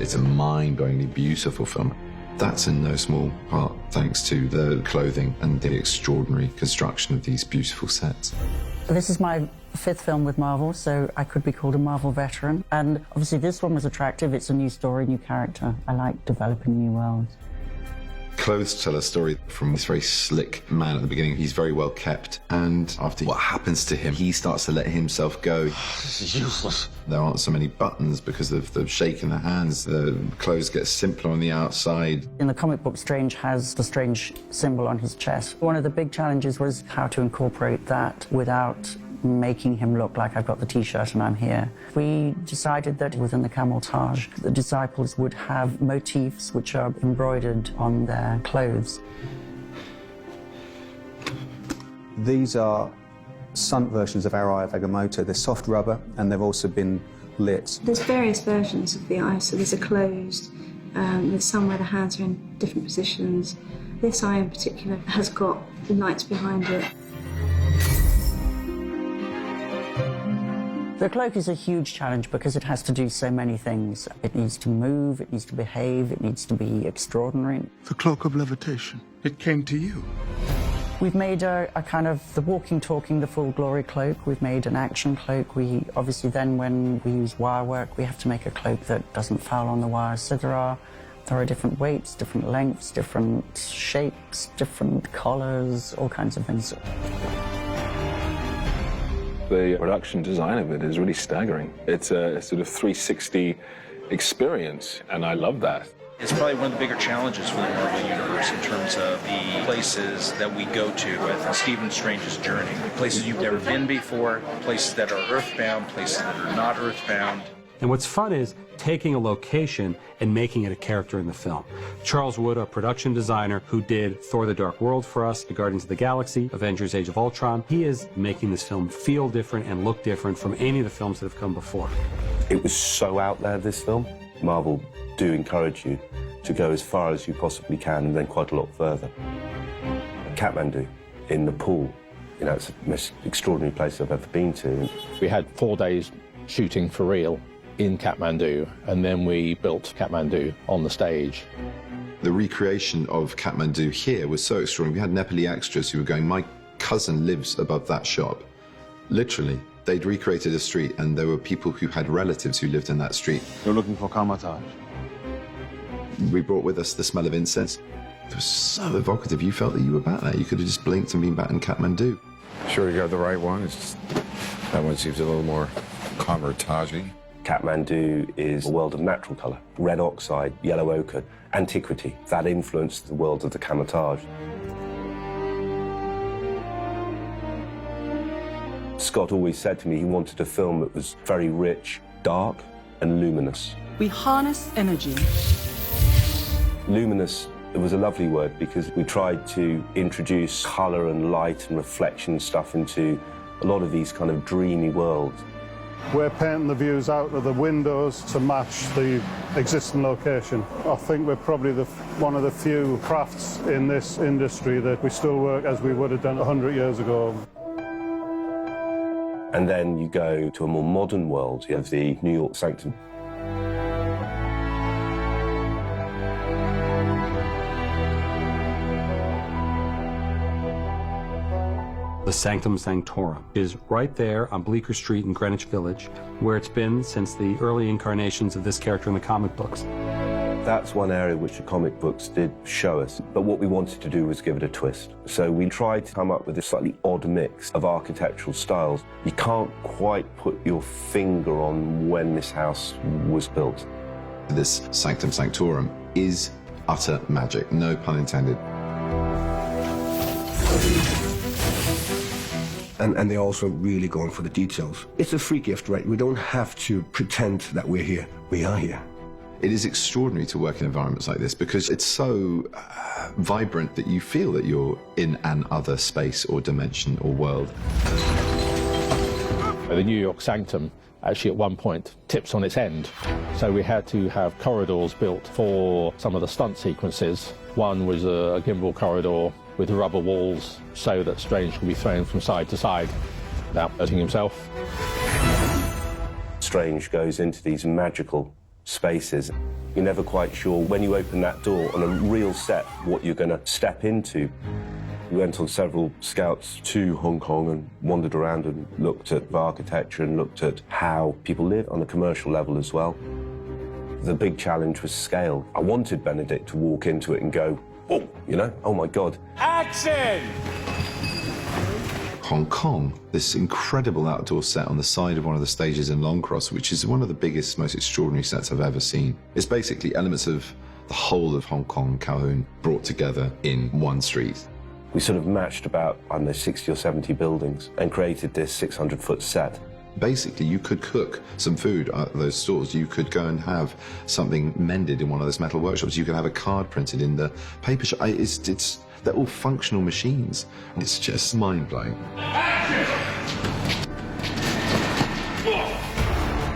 It's a mind-blowingly beautiful film. That's in no small part thanks to the clothing and the extraordinary construction of these beautiful sets. This is my 5th film with Marvel, so I could be called a Marvel veteran. And obviously this one was attractive. It's a new story, new character. I like developing new worlds. Clothes tell a story from this very slick man at the beginning. He's very well kept, and after what happens to him, he starts to let himself go. This is useless. There aren't so many buttons because of the shake in the hands. The clothes get simpler on the outside. In the comic book, Strange has the Strange symbol on his chest. One of the big challenges was how to incorporate that without making him look like I've got the T-shirt and I'm here. We decided that within the camouflage, the disciples would have motifs which are embroidered on their clothes. These are stunt versions of our Eye of Agamotto. They're soft rubber and they've also been lit. There's various versions of the eye, so there's a closed, there's some where the hands are in different positions. This eye in particular has got lights behind it. The cloak is a huge challenge because it has to do so many things. It needs to move, it needs to behave, it needs to be extraordinary. The cloak of levitation. It came to you. We've made a kind of the walking, talking, the full glory cloak. We've made an action cloak. We obviously then, when we use wire work, we have to make a cloak that doesn't foul on the wires. So there are different weights, different lengths, different shapes, different collars, all kinds of things. The production design of it is really staggering. It's a sort of 360 experience, and I love that. It's probably one of the bigger challenges for the Marvel Universe in terms of the places that we go to with Stephen Strange's journey. Places you've never been before, places that are earthbound, places that are not earthbound. And what's fun is taking a location and making it a character in the film. Charles Wood, our production designer, who did Thor: The Dark World for us, The Guardians of the Galaxy, Avengers: Age of Ultron, he is making this film feel different and look different from any of the films that have come before. It was so out there, this film. Marvel do encourage you to go as far as you possibly can and then quite a lot further. Kathmandu, in Nepal, you know, it's the most extraordinary place I've ever been to. We had 4 days shooting for real in Kathmandu, and then we built Kathmandu on the stage. The recreation of Kathmandu here was so extraordinary. We had Nepali extras who were going, my cousin lives above that shop. Literally, they'd recreated a street, and there were people who had relatives who lived in that street. You're looking for Kamataj. We brought with us the smell of incense. It was so evocative. You felt that you were back there. You could have just blinked and been back in Kathmandu. Sure, you got the right one. It's just, that one seems a little more Kamataj-y. Kathmandu is a world of natural colour. Red oxide, yellow ochre, antiquity. That influenced the world of the Kamataj. Scott always said to me he wanted a film that was very rich, dark, and luminous. We harness energy. Luminous, it was a lovely word because we tried to introduce colour and light and reflection stuff into a lot of these kind of dreamy worlds. We're painting the views out of the windows to match the existing location. I think we're probably one of the few crafts in this industry that we still work as we would have done 100 years ago. And then you go to a more modern world. You have the New York Sanctum. The Sanctum Sanctorum is right there on Bleecker Street in Greenwich Village, where it's been since the early incarnations of this character in the comic books. That's one area which the comic books did show us, but what we wanted to do was give it a twist. So we tried to come up with a slightly odd mix of architectural styles. You can't quite put your finger on when this house was built. This Sanctum Sanctorum is utter magic, no pun intended. And they're also really going for the details. It's a free gift, right? We don't have to pretend that we're here. We are here. It is extraordinary to work in environments like this because it's so vibrant that you feel that you're in an other space or dimension or world. The New York Sanctum actually at one point tips on its end. So we had to have corridors built for some of the stunt sequences. One was a gimbal corridor with rubber walls so that Strange could be thrown from side to side without hurting himself. Strange goes into these magical spaces. You're never quite sure when you open that door on a real set what you're going to step into. We went on several scouts to Hong Kong and wandered around and looked at the architecture and looked at how people live on a commercial level as well. The big challenge was scale. I wanted Benedict to walk into it and go, oh, you know, oh my God. Action! Hong Kong, this incredible outdoor set on the side of one of the stages in Long Cross, which is one of the biggest, most extraordinary sets I've ever seen. It's basically elements of the whole of Hong Kong, Kowloon, brought together in one street. We sort of matched about, I don't know, 60 or 70 buildings and created this 600-foot set. Basically, you could cook some food at those stores. You could go and have something mended in one of those metal workshops. You could have a card printed in the paper shop. They're all functional machines. It's just mind-blowing.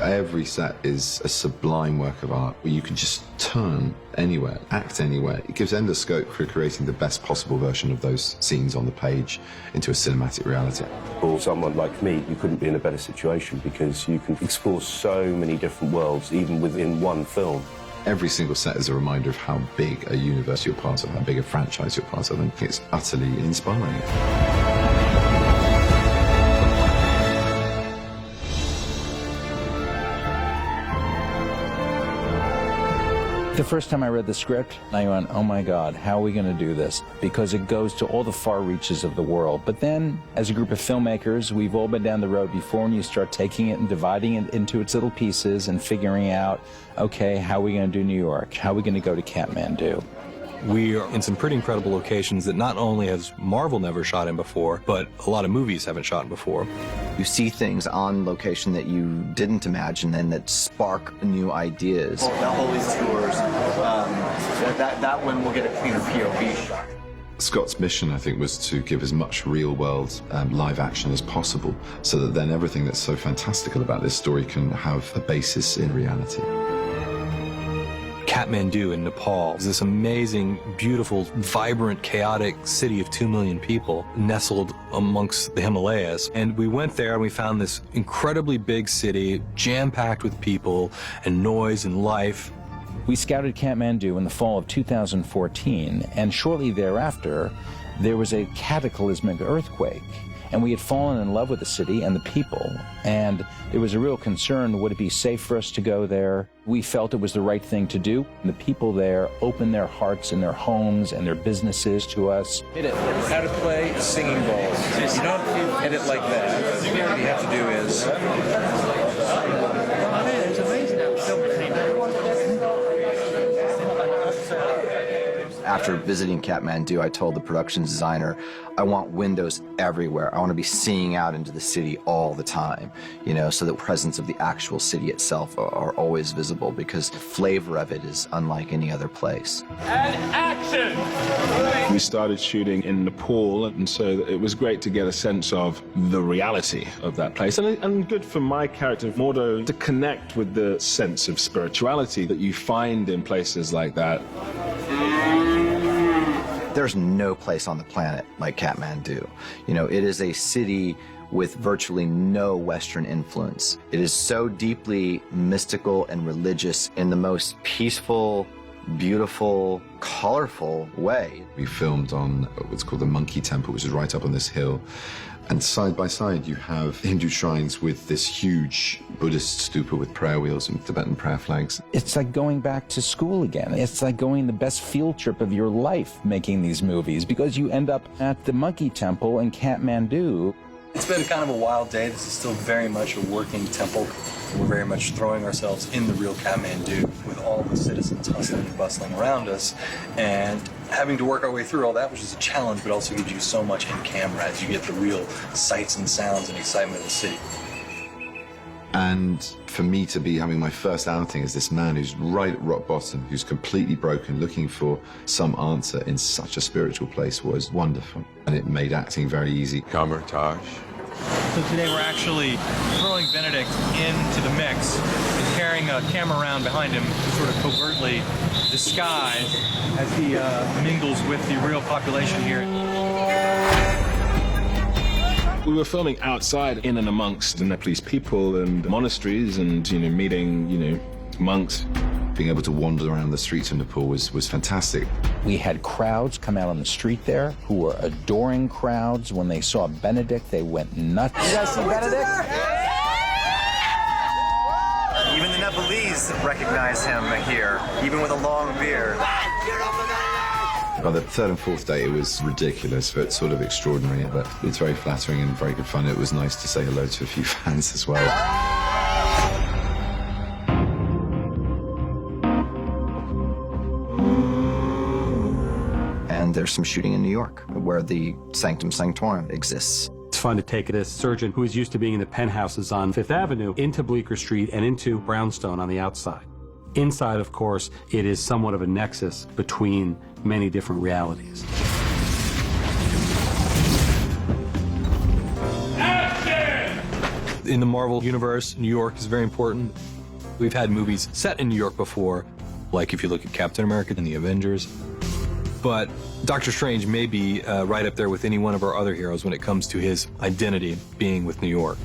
Every set is a sublime work of art where you can just turn anywhere, act anywhere. It gives endless scope for creating the best possible version of those scenes on the page into a cinematic reality. For someone like me, you couldn't be in a better situation because you can explore so many different worlds, even within one film. Every single set is a reminder of how big a universe you're part of, how big a franchise you're part of, and it's utterly inspiring. The first time I read the script, I went, oh my God, how are we going to do this? Because it goes to all the far reaches of the world. But then, as a group of filmmakers, we've all been down the road before, and you start taking it and dividing it into its little pieces and figuring out, okay, how are we going to do New York? How are we going to go to Kathmandu? We are in some pretty incredible locations that not only has Marvel never shot in before, but a lot of movies haven't shot in before. You see things on location that you didn't imagine and that spark new ideas. The Holy Tours, that one will get a cleaner POV shot. Scott's mission, I think, was to give as much real-world live action as possible, so that then everything that's so fantastical about this story can have a basis in reality. Kathmandu in Nepal is this amazing, beautiful, vibrant, chaotic city of 2 million people nestled amongst the Himalayas. And we went there and we found this incredibly big city, jam-packed with people and noise and life. We scouted Kathmandu in the fall of 2014, and shortly thereafter, there was a cataclysmic earthquake. And we had fallen in love with the city and the people, and there was a real concern, would it be safe for us to go there? We felt it was the right thing to do. And the people there opened their hearts and their homes and their businesses to us. Hit it. How to play singing balls. You don't hit it like that. What you have to do is... After visiting Kathmandu, I told the production designer, I want windows everywhere. I want to be seeing out into the city all the time, you know, so the presence of the actual city itself are always visible, because the flavor of it is unlike any other place. And action! We started shooting in Nepal, and so it was great to get a sense of the reality of that place, and good for my character, Mordo, to connect with the sense of spirituality that you find in places like that. There's no place on the planet like Kathmandu. You know, it is a city with virtually no Western influence. It is so deeply mystical and religious in the most peaceful, beautiful, colorful way. We filmed on what's called the Monkey Temple, which is right up on this hill. And side by side, you have Hindu shrines with this huge Buddhist stupa with prayer wheels and Tibetan prayer flags. It's like going back to school again. It's like going the best field trip of your life making these movies, because you end up at the Monkey Temple in Kathmandu. It's been kind of a wild day. This is still very much a working temple. We're very much throwing ourselves in the real Kathmandu with all the citizens hustling and bustling around us. And having to work our way through all that, which is a challenge, but also gives you so much in camera as you get the real sights and sounds and excitement of the city. And for me to be having my first outing as this man who's right at rock bottom, who's completely broken, looking for some answer in such a spiritual place, was wonderful. And it made acting very easy. Kamertage. So today we're actually throwing Benedict into the mix and carrying a camera around behind him, sort of covertly disguised as he mingles with the real population here. We were filming outside, in and amongst the Nepalese people and monasteries, and meeting monks. Being able to wander around the streets of Nepal was fantastic. We had crowds come out on the street there who were adoring crowds. When they saw Benedict, they went nuts. You guys see Benedict? Even the Nepalese recognize him here, even with a long beard. By the third and fourth day, it was ridiculous, but sort of extraordinary. But it's very flattering and very good fun. It was nice to say hello to a few fans as well. And there's some shooting in New York, where the Sanctum Sanctorum exists. It's fun to take this surgeon who is used to being in the penthouses on Fifth Avenue into Bleecker Street and into Brownstone on the outside. Inside, of course, it is somewhat of a nexus between many different realities. In the Marvel universe, New York is very important. We've had movies set in New York before, like if you look at Captain America and the Avengers. But Doctor Strange may be right up there with any one of our other heroes when it comes to his identity being with New York.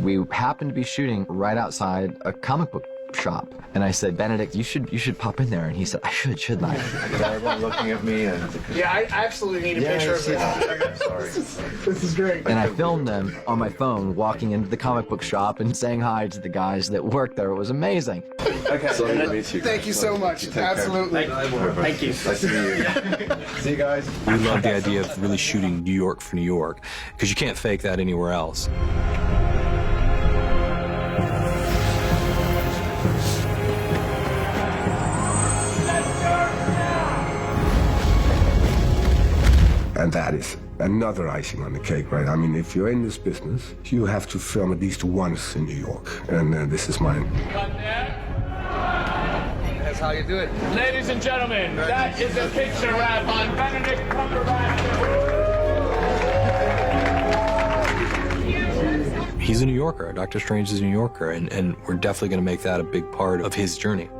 We happened to be shooting right outside a comic book shop, and I said, Benedict, you should pop in there, and he said, I should, shouldn't I? Everyone looking at me and... Yeah, I absolutely need a picture of this. Sorry. This is great. And I filmed them on my phone walking into the comic book shop and saying hi to the guys that worked there. It was amazing. Okay. So nice to meet you. Thank you so much. Absolutely. Thank you. Nice to meet you. See you guys. We love the idea of really shooting New York for New York, because you can't fake that anywhere else. And that is another icing on the cake, right? I mean, if you're in this business, you have to film at least once in New York, and this is mine. That's how you do it. Ladies and gentlemen, that is a picture wrap on Benedict Cumberbatch. He's a New Yorker. Doctor Strange is a New Yorker, and we're definitely going to make that a big part of his journey.